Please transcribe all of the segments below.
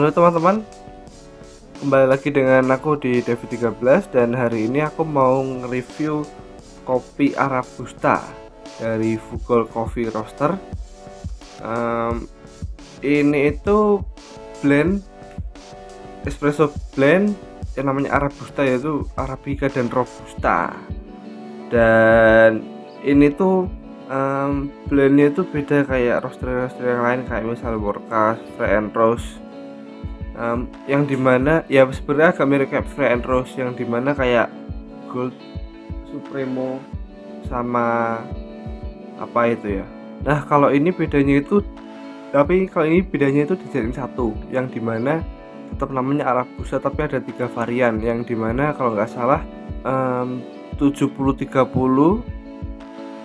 Halo teman-teman, kembali lagi dengan aku di Devi13 dan hari ini aku mau nge-review kopi Arabusta dari Fugol Coffee Roaster. Ini itu blend espresso blend yang namanya Arabusta, yaitu Arabica dan Robusta. Dan ini tuh blendnya itu beda kayak roaster yang lain, kayak misal Workas, Free and Roast, yang dimana ya sebenarnya agak mirip kayak Free and Roast, yang dimana kayak Gold, Supremo, sama apa itu ya. Nah kalau ini bedanya itu, kalau ini bedanya itu dijadiin satu, yang dimana tetap namanya Arabusta tapi ada 3 varian, yang dimana kalau nggak salah 70-30,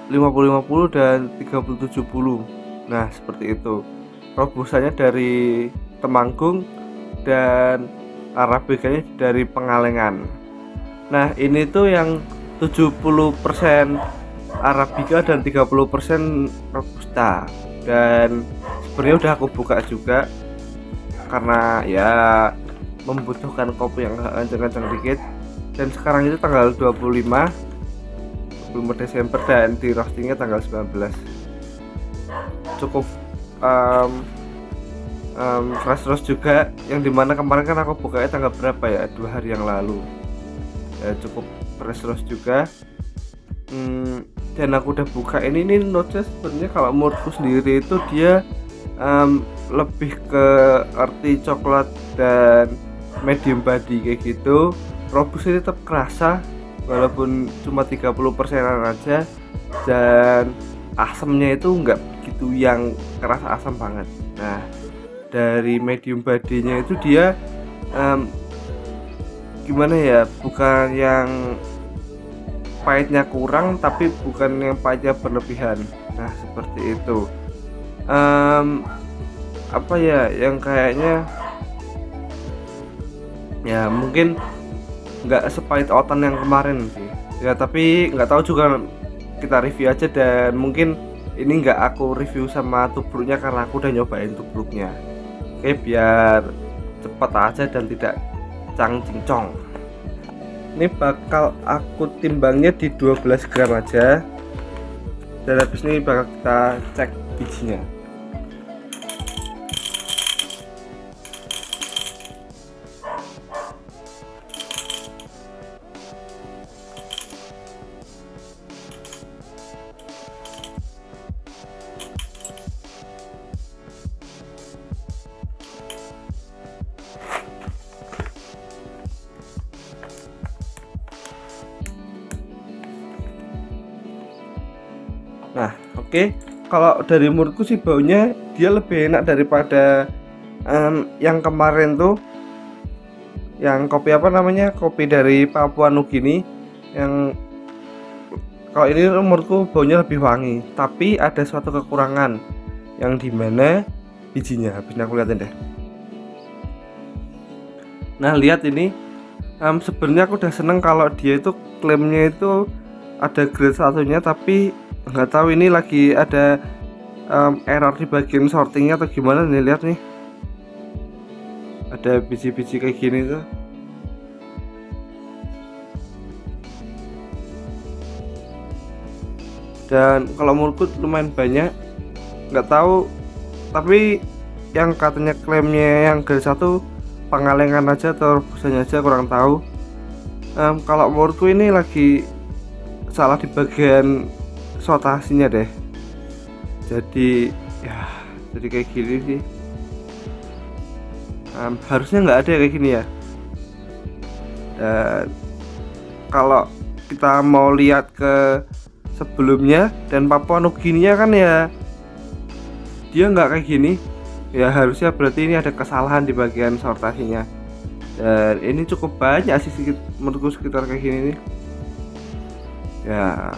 50-50 dan 30-70. Nah seperti itu. Robustanya dari Temanggung dan Arabicanya dari Pengalengan. Nah ini tuh yang 70% Arabica dan 30% Robusta. Dan sebenarnya udah aku buka juga karena ya membutuhkan kopi yang kencang-kencang dikit. Dan sekarang itu tanggal 25 Desember dan di roastingnya tanggal 19. Cukup fresh roast juga, yang dimana kemarin kan aku bukanya tanggal berapa ya, 2 hari yang lalu ya, cukup fresh roast juga. Dan aku udah buka ini notes sebenarnya kalau menurutku sendiri itu dia lebih ke arti coklat dan medium body kayak gitu. Robusta tetap kerasa walaupun cuma 30% aja, dan asamnya itu enggak begitu yang kerasa asam banget. Nah dari medium body-nya itu dia gimana ya, bukan yang pahitnya kurang tapi bukan yang pahitnya berlebihan. Nah seperti itu. Apa ya, yang kayaknya ya mungkin nggak sepahit otan yang kemarin sih ya, tapi nggak tahu juga, kita review aja. Dan mungkin ini nggak aku review sama tubruknya karena aku udah nyobain tubruknya. Oke, biar cepat aja dan tidak cincong. Ini bakal aku timbangnya di 12 gram aja, dan habis ini bakal kita cek bijinya. Nah oke, kalau dari menurutku sih baunya dia lebih enak daripada yang kemarin tuh, yang kopi apa namanya, kopi dari Papua Nugini. Yang kalau ini menurutku baunya lebih wangi, tapi ada suatu kekurangan, yang dimana bijinya. Habis ini aku liatin deh. Nah lihat ini, sebenarnya aku udah seneng kalau dia itu klaimnya itu ada grade satunya, tapi nggak tahu ini lagi ada error di bagian sortingnya atau gimana nih. Lihat nih, ada biji-biji kayak gini tuh. Dan kalau menurutku lumayan banyak, nggak tahu, tapi yang katanya klaimnya yang grade 1 Pengalengan aja atau Robustanya aja, kurang tahu. Kalau menurutku ini lagi salah di bagian sortasinya deh. Jadi ya, jadi kayak gini sih. Harusnya nggak ada kayak gini ya. Dan kalau kita mau lihat ke sebelumnya dan Papua Nugini kan ya dia nggak kayak gini ya, harusnya berarti ini ada kesalahan di bagian sortasinya. Dan ini cukup banyak sih, menurutku sekitar kayak gini nih ya.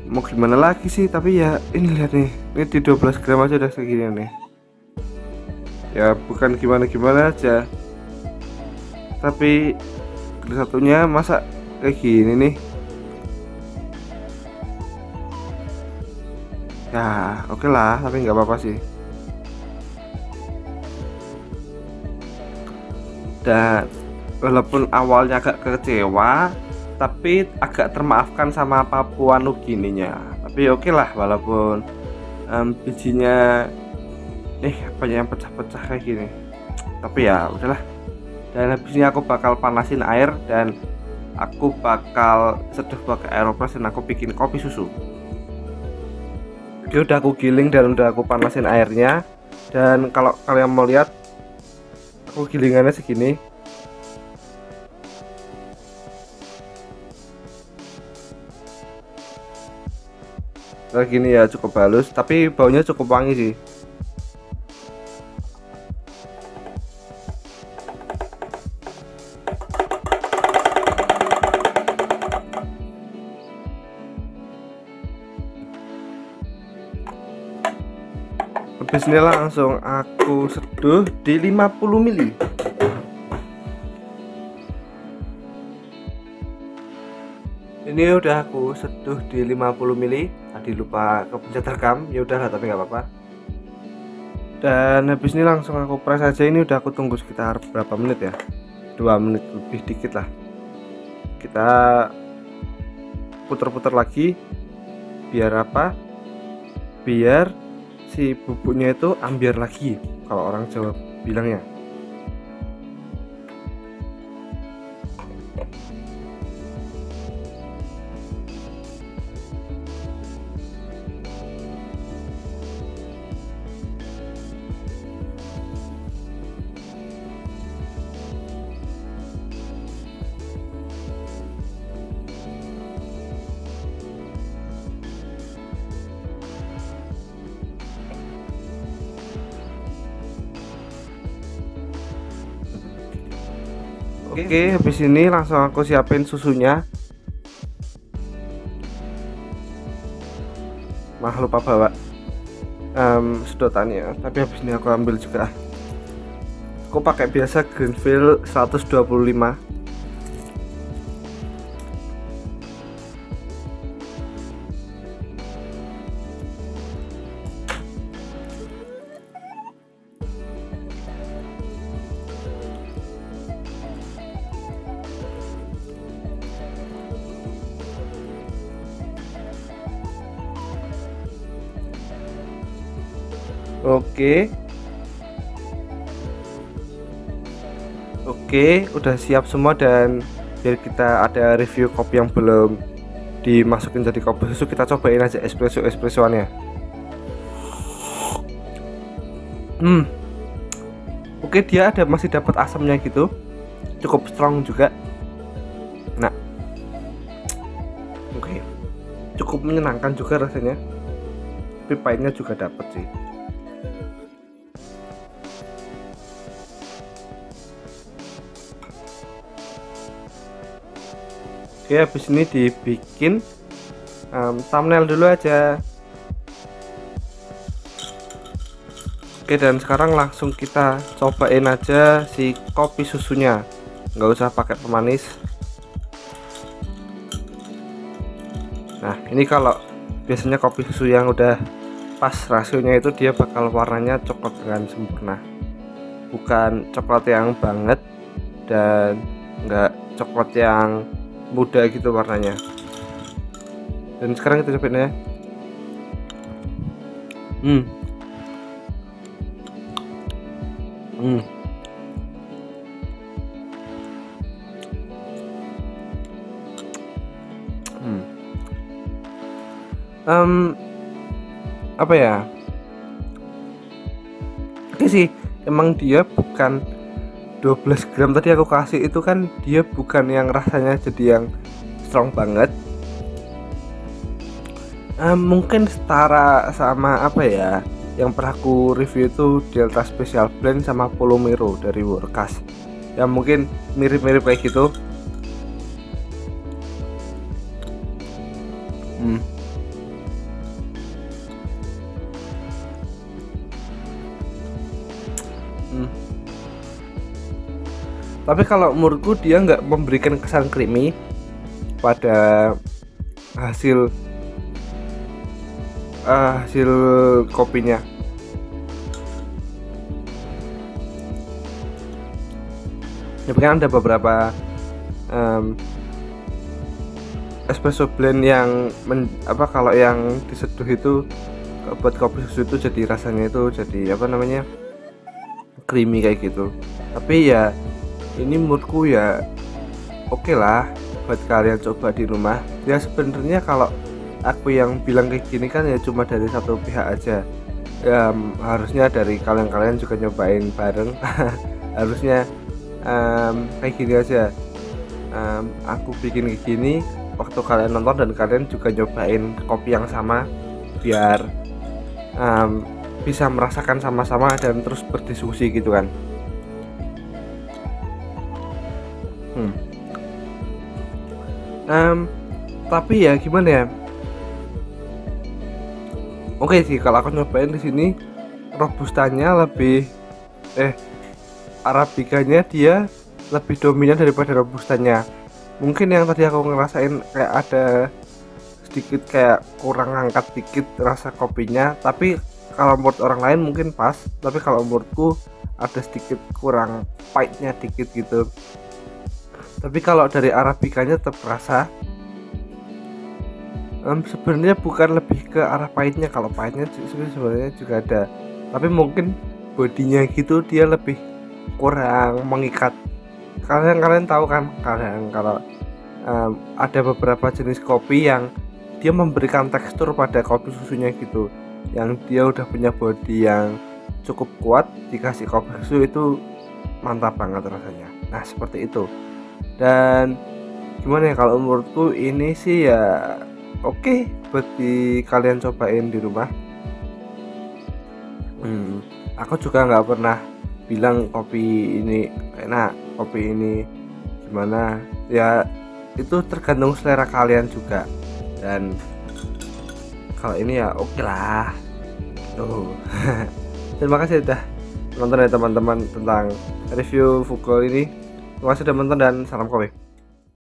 Mau gimana lagi sih, tapi ya ini lihat nih, ini di 12 gram aja udah segini nih ya, bukan gimana-gimana aja, tapi satunya masa kayak gini nih ya. Oke lah, tapi nggak apa-apa sih. Dan walaupun awalnya agak kecewa, tapi agak termaafkan sama Papua Nugininya. Tapi oke lah, walaupun bijinya apa yang pecah-pecah kayak gini, tapi ya udahlah. Dan habis ini aku bakal panasin air dan aku bakal seduh pakai aeropress dan aku bikin kopi susu. Oke, udah aku giling dan udah aku panasin airnya. Dan kalau kalian mau lihat, aku gilingannya segini. Kayak gini ya, cukup halus, tapi baunya cukup wangi sih. Habis ini langsung aku seduh di 50 ml. Ini udah aku seduh di 50 ml. Tadi lupa kepencet rekam, ya udah tapi nggak apa-apa. Dan habis ini langsung aku press aja. Ini udah aku tunggu sekitar berapa menit ya? 2 menit lebih dikit lah. Kita putar-putar lagi. Biar apa? Biar si bubuknya itu ambiar lagi, kalau orang Jawa bilangnya. Oke, habis ini langsung aku siapin susunya. Lupa bawa sedotannya, tapi habis ini aku ambil juga. Aku pakai biasa Greenfield 125. Oke, udah siap semua. Dan biar kita ada review kopi yang belum dimasukin jadi kopi susu, kita cobain aja espressoannya. Oke, dia masih dapat asamnya gitu, cukup strong juga. Nah, oke, cukup menyenangkan juga rasanya, tapi pahitnya juga dapat sih. Oke, habis ini dibikin thumbnail dulu aja. Oke, dan sekarang langsung kita cobain aja si kopi susunya, nggak usah pakai pemanis. Nah, ini kalau biasanya kopi susu yang udah pas rasionya itu, dia bakal warnanya coklat dengan sempurna, bukan coklat yang banget dan nggak coklat yang muda gitu warnanya. Dan sekarang kita cobain ya. Apa ya? Oke sih, emang dia bukan 12 gram tadi aku kasih itu kan, dia bukan yang rasanya jadi yang strong banget. Mungkin setara sama apa ya, yang pernah aku review itu Delta Special Blend sama Polomero dari Workas, ya mungkin mirip-mirip kayak gitu. Tapi kalau menurutku dia nggak memberikan kesan creamy pada hasil kopinya. Tapi kan ada beberapa espresso blend yang kalau yang diseduh itu buat kopi susu itu jadi rasanya itu jadi creamy kayak gitu. Tapi ya ini menurutku ya oke lah buat kalian coba di rumah. Ya sebenarnya kalau aku yang bilang kayak gini kan ya cuma dari satu pihak aja. Ya harusnya dari kalian juga nyobain bareng. Harusnya kayak gini aja. Aku bikin kayak gini, waktu kalian nonton dan kalian juga nyobain kopi yang sama biar bisa merasakan sama-sama dan terus berdiskusi gitu kan. Tapi ya gimana ya? Oke sih kalau aku nyobain di sini robustanya lebih arabikanya dia lebih dominan daripada robustanya. Mungkin yang tadi aku ngerasain kayak ada sedikit kayak kurang angkat dikit rasa kopinya, tapi kalau menurut orang lain mungkin pas, tapi kalau menurutku ada sedikit kurang pahitnya dikit gitu. Tapi kalau dari arabikanya tetap rasa sebenarnya bukan lebih ke arah pahitnya. Kalau pahitnya sebenarnya juga ada, tapi mungkin bodinya gitu dia lebih kurang mengikat. Kalian tahu kan kalau ada beberapa jenis kopi yang dia memberikan tekstur pada kopi susunya gitu, yang dia udah punya body yang cukup kuat, dikasih kopi susu itu mantap banget rasanya. Nah seperti itu. Dan gimana ya, kalau menurutku ini sih ya oke buat kalian cobain di rumah. Aku juga nggak pernah bilang kopi ini enak, kopi ini gimana ya, itu tergantung selera kalian juga. Dan kalau ini ya oke lah tuh. Terima kasih udah nonton ya teman-teman tentang review Fugol ini. Terima kasih sudah menonton dan salam kopi.